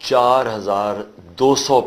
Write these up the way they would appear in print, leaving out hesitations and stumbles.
4200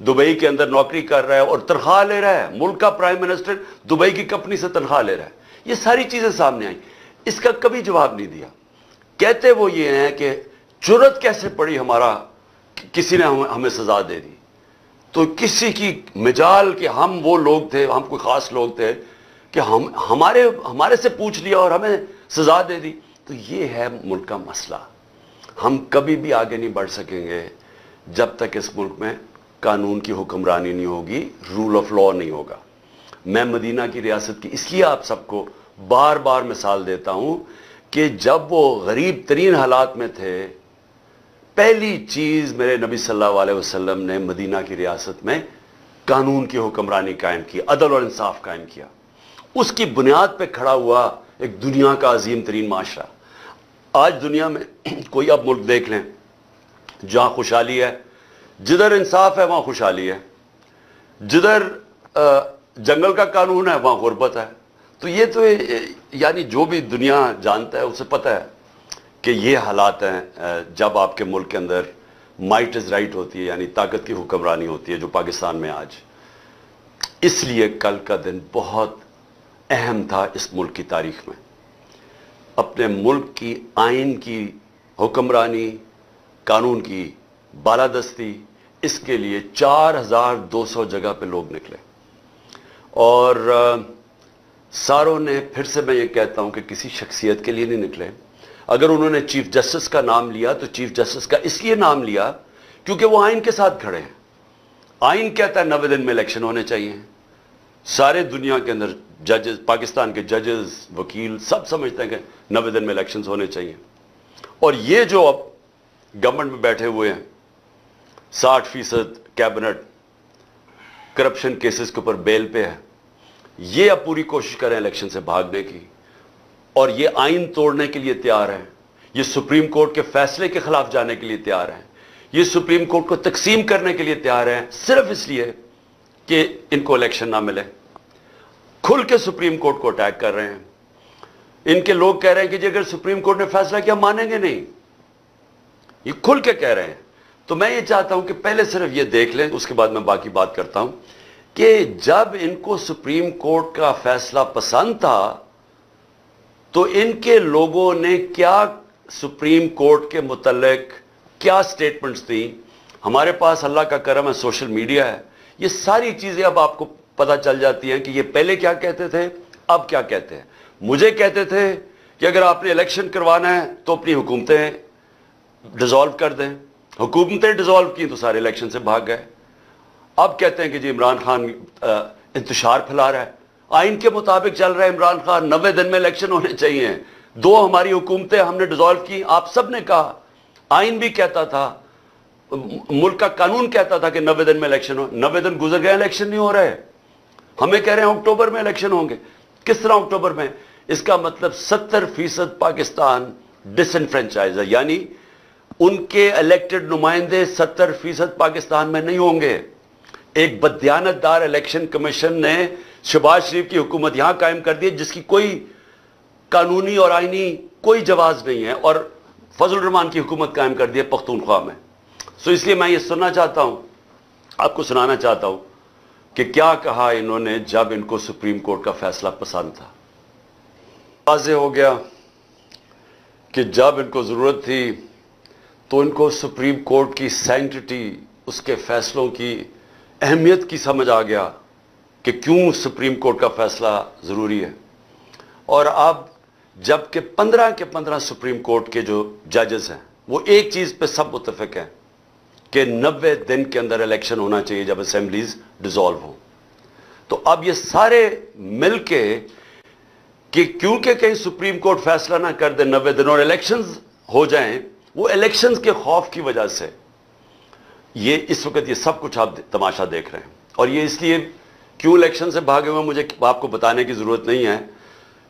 Dubai کے اندر نوکری کر رہا ہے اور تنخواہ لے رہا ہے. ملک کا پرائم منسٹر دبئی کی کمپنی سے تنخواہ لے رہا ہے. یہ ساری چیزیں سامنے آئیں. اس کا کبھی جواب نہیں دیا. کہتے وہ یہ ہیں کہ جرت کیسے پڑی ہمارا, کسی نے ہمیں سزا دے دی. تو کسی کی مجال کہ ہم وہ لوگ تھے, ہم کوئی خاص لوگ تھے کہ ہمارے سے پوچھ لیا اور ہمیں سزا دے دی. تو یہ ہے ملک کا مسئلہ. ہم کبھی بھی آگے نہیں بڑھ سکیں گے جب تک اس ملک میں قانون کی حکمرانی نہیں ہوگی, رول آف لا نہیں ہوگا. میں مدینہ کی ریاست کی اس لیے آپ سب کو بار بار مثال دیتا ہوں کہ جب وہ غریب ترین حالات میں تھے, پہلی چیز میرے نبی صلی اللہ علیہ وسلم نے مدینہ کی ریاست میں قانون کی حکمرانی قائم کی, عدل اور انصاف قائم کیا. اس کی بنیاد پہ کھڑا ہوا ایک دنیا کا عظیم ترین معاشرہ. آج دنیا میں کوئی اب ملک دیکھ لیں جہاں خوشحالی ہے, جدھر انصاف ہے وہاں خوشحالی ہے, جدھر جنگل کا قانون ہے وہاں غربت ہے. تو یہ تو یعنی جو بھی دنیا جانتا ہے اسے پتہ ہے کہ یہ حالات ہیں جب آپ کے ملک کے اندر مائٹ از رائٹ ہوتی ہے, یعنی طاقت کی حکمرانی ہوتی ہے, جو پاکستان میں آج. اس لیے کل کا دن بہت اہم تھا اس ملک کی تاریخ میں. اپنے ملک کی آئین کی حکمرانی, قانون کی بالادستی, اس کے لیے 4200 جگہ پہ لوگ نکلے. اور ساروں نے, پھر سے میں یہ کہتا ہوں کہ کسی شخصیت کے لیے نہیں نکلے. اگر انہوں نے چیف جسٹس کا نام لیا تو چیف جسٹس کا اس لیے نام لیا کیونکہ وہ آئین کے ساتھ کھڑے ہیں. آئین کہتا ہے 90 دن میں الیکشن ہونے چاہیے. سارے دنیا کے اندر ججز, پاکستان کے ججز, وکیل سب سمجھتے ہیں کہ 90 دن میں الیکشنز ہونے چاہیے. اور یہ جو اب گورنمنٹ میں بیٹھے ہوئے ہیں, 60% کیبنٹ کرپشن کیسز کے اوپر بیل پہ ہے, یہ اب پوری کوشش کریں الیکشن سے بھاگنے کی, اور یہ آئین توڑنے کے لیے تیار ہیں. یہ سپریم کورٹ کے فیصلے کے خلاف جانے کے لیے تیار ہیں. یہ سپریم کورٹ کو تقسیم کرنے کے لیے تیار ہیں, صرف اس لیے کہ ان کو الیکشن نہ ملے. کھل کے سپریم کورٹ کو اٹیک کر رہے ہیں. ان کے لوگ کہہ رہے ہیں کہ جی اگر سپریم کورٹ نے فیصلہ کیا مانیں گے نہیں, یہ کھل کے کہہ رہے ہیں. تو میں یہ چاہتا ہوں کہ پہلے صرف یہ دیکھ لیں, اس کے بعد میں باقی بات کرتا ہوں, کہ جب ان کو سپریم کورٹ کا فیصلہ پسند تھا تو ان کے لوگوں نے کیا سپریم کورٹ کے متعلق کیا سٹیٹمنٹس تھیں. ہمارے پاس اللہ کا کرم ہے, سوشل میڈیا ہے, یہ ساری چیزیں اب آپ کو پتہ چل جاتی ہیں کہ یہ پہلے کیا کہتے تھے, اب کیا کہتے ہیں. مجھے کہتے تھے کہ اگر آپ نے الیکشن کروانا ہے تو اپنی حکومتیں ڈیزالو کر دیں. حکومتیں ڈیزالو کی تو سارے الیکشن سے بھاگ گئے. اب کہتے ہیں کہ جی عمران خان انتشار پھیلا رہا ہے. آئین کے مطابق چل رہا ہے عمران خان, 90 دن میں الیکشن ہونے چاہیے. 2 ہماری حکومتیں ہم نے ڈیزالو کی, آپ سب نے کہا, آئین بھی کہتا تھا, ملک کا قانون کہتا تھا کہ 90 دن میں الیکشن ہو. 90 دن گزر گئے, الیکشن نہیں ہو رہے. ہمیں کہہ رہے ہیں اکتوبر میں الیکشن ہوں گے. کس طرح اکتوبر میں؟ اس کا مطلب 70% پاکستان ڈس انفرینچائز ہے, یعنی ان کے الیکٹڈ نمائندے 70% پاکستان میں نہیں ہوں گے. ایک بدیانت دار الیکشن کمیشن نے شہباز شریف کی حکومت یہاں قائم کر دی جس کی کوئی قانونی اور آئینی کوئی جواز نہیں ہے, اور فضل الرحمان کی حکومت قائم کر دی ہے پختونخوا میں. سو اس لیے میں یہ سننا چاہتا ہوں, آپ کو سنانا چاہتا ہوں کہ کیا کہا انہوں نے جب ان کو سپریم کورٹ کا فیصلہ پسند تھا. واضح ہو گیا کہ جب ان کو ضرورت تھی تو ان کو سپریم کورٹ کی سینکٹی, اس کے فیصلوں کی اہمیت کی سمجھ آ گیا کہ کیوں سپریم کورٹ کا فیصلہ ضروری ہے. اور اب جب کہ 15 کے 15 سپریم کورٹ کے جو ججز ہیں وہ ایک چیز پہ سب متفق ہیں کہ 90 دن کے اندر الیکشن ہونا چاہیے جب اسمبلیز ڈیزالو ہوں. تو اب یہ سارے مل کے کہ کیونکہ کہیں سپریم کورٹ فیصلہ نہ کر دے 90 دن اور الیکشنز ہو جائیں, وہ الیکشنز کے خوف کی وجہ سے یہ اس وقت یہ سب کچھ آپ تماشا دیکھ رہے ہیں. اور یہ اس لیے کیوں الیکشن سے بھاگے ہوئے مجھے آپ کو بتانے کی ضرورت نہیں ہے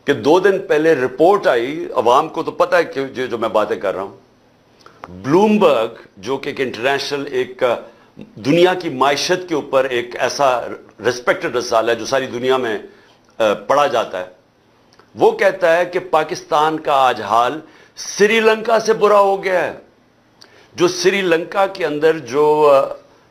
کہ 2 دن پہلے رپورٹ آئی, عوام کو تو پتہ ہے کہ جو میں باتیں کر رہا ہوں, بلومبرگ جو کہ ایک انٹرنیشنل, ایک دنیا کی معیشت کے اوپر ایک ایسا ریسپیکٹڈ رسالہ ہے جو ساری دنیا میں پڑھا جاتا ہے, وہ کہتا ہے کہ پاکستان کا آج حال سری لنکا سے برا ہو گیا ہے. جو سری لنکا کے اندر جو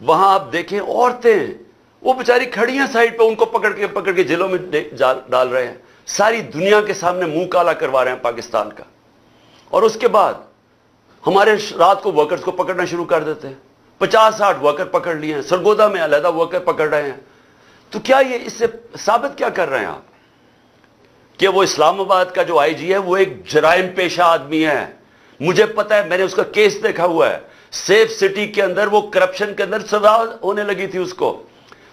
وہاں آپ دیکھیں عورتیں وہ بیچاری کھڑی ہیں سائڈ پہ, ان کو پکڑ کے جیلوں میں ڈال رہے ہیں, ساری دنیا کے سامنے منہ کالا کروا رہے ہیں پاکستان کا. اور اس کے بعد ہمارے رات کو ورکرز کو پکڑنا شروع کر دیتے ہیں, 50-60 ورکر پکڑ لیے ہیں, سرگودا میں علیحدہ ورکر پکڑ رہے ہیں. تو کیا یہ اس سے ثابت کیا کر رہے ہیں آپ کہ وہ اسلام آباد کا جو آئی جی ہے وہ ایک جرائم پیشہ آدمی ہے؟ مجھے پتا ہے, میں نے اس کا کیس دیکھا ہوا ہے. سیف سٹی کے اندر وہ کرپشن کے اندر سزا ہونے لگی تھی اس کو.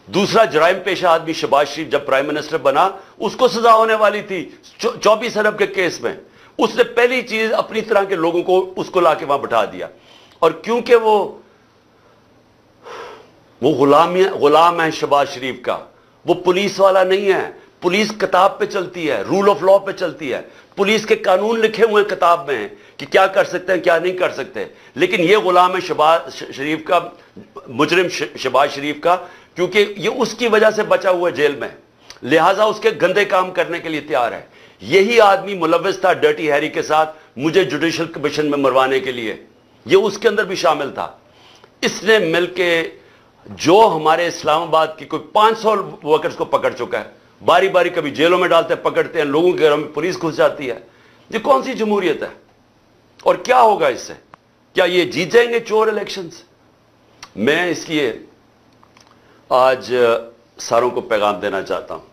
دوسرا جرائم پیشہ آدمی شہباز شریف جب پرائم منسٹر بنا اس کو سزا ہونے والی تھی 24 ارب کے کیس میں. اس نے پہلی چیز اپنی طرح کے لوگوں کو اس کو لا کے وہاں بٹھا دیا. اور کیونکہ وہ غلام ہے شہباز شریف کا, وہ پولیس والا نہیں ہے. پولیس کتاب پہ چلتی ہے, رول آف لا پہ چلتی ہے. پولیس کے قانون لکھے ہوئے ہیں کتاب میں کہ کیا کر سکتے ہیں کیا نہیں کر سکتے. لیکن یہ غلام ہے شہباز شریف کا, مجرم شہباز شریف کا, کیونکہ یہ اس کی وجہ سے بچا ہوا ہے جیل میں, لہٰذا اس کے گندے کام کرنے کے لیے تیار ہے. یہی آدمی ملوث تھا ڈرٹی ہیری کے ساتھ مجھے جوڈیشل کمیشن میں مروانے کے لیے, یہ اس کے اندر بھی شامل تھا. اس نے مل کے جو ہمارے اسلام آباد کی کوئی 500 ورکرز کو پکڑ چکا ہے, باری باری کبھی جیلوں میں ڈالتے ہیں, پکڑتے ہیں, لوگوں کے گھروں میں پولیس گھس جاتی ہے. یہ کون سی جمہوریت ہے؟ اور کیا ہوگا اس سے؟ کیا یہ جیت جائیں گے چور الیکشنز؟ میں اس لیے آج ساروں کو پیغام دینا چاہتا ہوں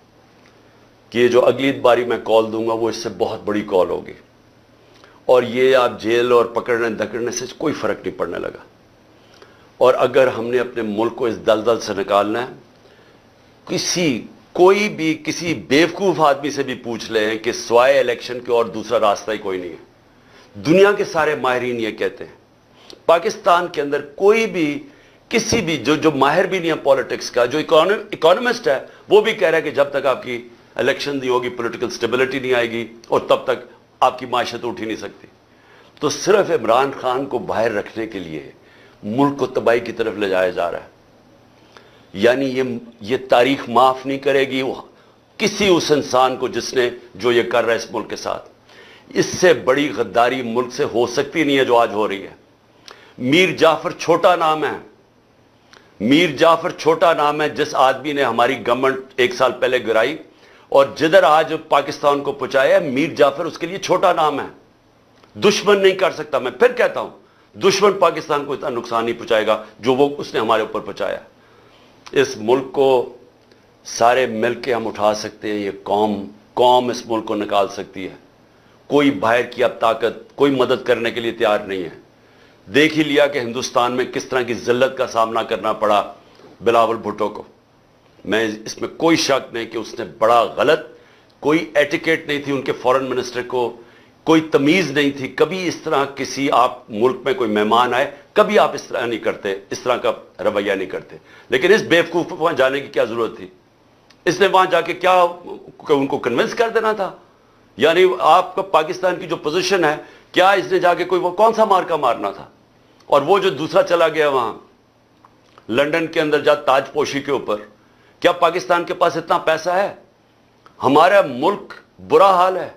کہ یہ جو اگلی باری میں کال دوں گا وہ اس سے بہت بڑی کال ہوگی, اور یہ آپ جیل اور پکڑنے دھکڑنے سے کوئی فرق نہیں پڑنے لگا. اور اگر ہم نے اپنے ملک کو اس دلدل سے نکالنا ہے, کوئی بھی کسی بیوقوف آدمی سے بھی پوچھ لیں کہ سوائے الیکشن کے اور دوسرا راستہ ہی کوئی نہیں ہے. دنیا کے سارے ماہرین یہ کہتے ہیں. پاکستان کے اندر کوئی بھی کسی بھی جو ماہر بھی نہیں ہے پالیٹکس کا, جو اکانومسٹ ہے, وہ بھی کہہ رہا ہے کہ جب تک آپ کی الیکشن نہیں ہوگی پولیٹیکل سٹیبلٹی نہیں آئے گی اور تب تک آپ کی معیشت اٹھ ہی نہیں سکتی. تو صرف عمران خان کو باہر رکھنے کے لیے ملک کو تباہی کی طرف لے جایا جا رہا ہے. یعنی یہ تاریخ معاف نہیں کرے گی کسی اس انسان کو جس نے جو یہ کر رہا ہے اس ملک کے ساتھ. اس سے بڑی غداری ملک سے ہو سکتی نہیں ہے جو آج ہو رہی ہے. میر جعفر چھوٹا نام ہے, میر جعفر چھوٹا نام ہے جس آدمی نے ہماری گورنمنٹ 1 سال پہلے گرائی اور جدھر آج پاکستان کو پہنچایا. میر جعفر اس کے لیے چھوٹا نام ہے. دشمن نہیں کر سکتا. میں پھر کہتا ہوں, دشمن پاکستان کو اتنا نقصان نہیں پہنچائے گا جو اس نے ہمارے اوپر پہنچایا. اس ملک کو سارے مل کے ہم اٹھا سکتے ہیں. یہ قوم اس ملک کو نکال سکتی ہے. کوئی باہر کی اب طاقت کوئی مدد کرنے کے لیے تیار نہیں ہے. دیکھ ہی لیا کہ ہندوستان میں کس طرح کی ذلت کا سامنا کرنا پڑا بلاول بھٹو کو. میں اس میں کوئی شک نہیں کہ اس نے بڑا غلط, کوئی ایٹیکیٹ نہیں تھی ان کے فورن منسٹر کو, کوئی تمیز نہیں تھی. کبھی اس طرح کسی آپ ملک میں کوئی مہمان آئے کبھی آپ اس طرح نہیں کرتے, اس طرح کا رویہ نہیں کرتے. لیکن اس بیوقوف کو وہاں جانے کی کیا ضرورت تھی؟ اس نے وہاں جا کے کیا ان کو کنونس کر دینا تھا؟ یعنی آپ کا پاکستان کی جو پوزیشن ہے, کیا اس نے جا کے کوئی وہ کون سا مارکا مارنا تھا؟ اور وہ جو دوسرا چلا گیا وہاں لنڈن کے اندر جا تاج پوشی کے اوپر, کیا پاکستان کے پاس اتنا پیسہ ہے؟ ہمارا ملک برا حال ہے.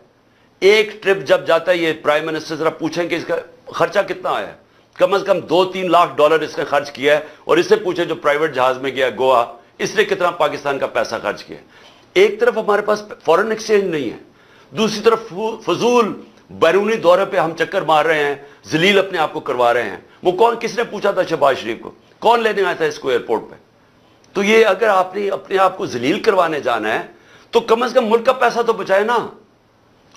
ایک ٹرپ جب جاتا ہے, یہ پرائم منسٹر ذرا پوچھیں کہ اس کا خرچہ کتنا آیا ہے. کم از کم $2-3 لاکھ اس نے خرچ کیا ہے. اور اس سے پوچھیں جو پرائیویٹ جہاز میں گیا گوا, اس نے کتنا پاکستان کا پیسہ خرچ کیا. ایک طرف ہمارے پاس فورن ایکسچینج نہیں ہے, دوسری طرف فضول بیرونی دورے پہ ہم چکر مار رہے ہیں, ذلیل اپنے آپ کو کروا رہے ہیں. وہ کس نے پوچھا تھا شہباز شریف کو؟ کون لینے آیا تھا اس کو ایئرپورٹ پہ؟ تو یہ اگر آپ نے اپنے آپ کو ذلیل کروانے جانا ہے تو کم از کم ملک کا پیسہ تو بچائے نا.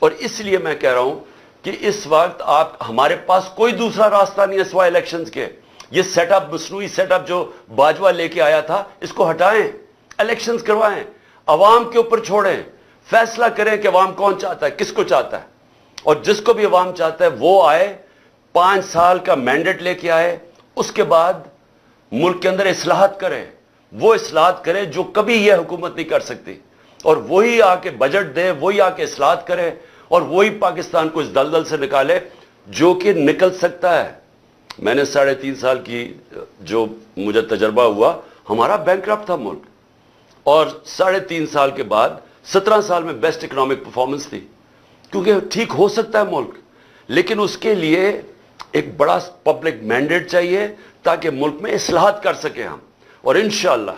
اور اس لیے میں کہہ رہا ہوں کہ اس وقت ہمارے پاس کوئی دوسرا راستہ نہیں ہے سوائے الیکشنز کے. یہ سیٹ اپ, مصنوعی سیٹ اپ جو باجوہ لے کے آیا تھا, اس کو ہٹائیں, الیکشنز کروائیں, عوام کے اوپر چھوڑیں, فیصلہ کریں کہ عوام کون چاہتا ہے, کس کو چاہتا ہے. اور جس کو بھی عوام چاہتا ہے وہ آئے, 5 سال کا مینڈیٹ لے کے آئے, اس کے بعد ملک کے اندر اصلاحات کرے. وہ اصلاحات کرے جو کبھی یہ حکومت نہیں کر سکتی, اور وہی آ کے بجٹ دے, وہی آ کے اصلاحات کرے, اور وہی پاکستان کو اس دلدل سے نکالے جو کہ نکل سکتا ہے. میں نے 3.5 سال کی جو مجھے تجربہ ہوا, ہمارا بینکرپٹ تھا ملک, اور 3.5 سال کے بعد 17 سال میں بیسٹ اکنامک پرفارمنس تھی. کیونکہ ٹھیک ہو سکتا ہے ملک, لیکن اس کے لیے ایک بڑا پبلک مینڈیٹ چاہیے تاکہ ملک میں اصلاحات کر سکیں ہم. اور انشاءاللہ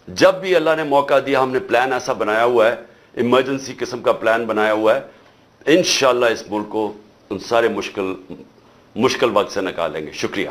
جب بھی اللہ نے موقع دیا, ہم نے پلان ایسا بنایا ہوا ہے, ایمرجنسی قسم کا پلان بنایا ہوا ہے, انشاءاللہ اس ملک کو ان سارے مشکل وقت سے نکالیں گے. شکریہ.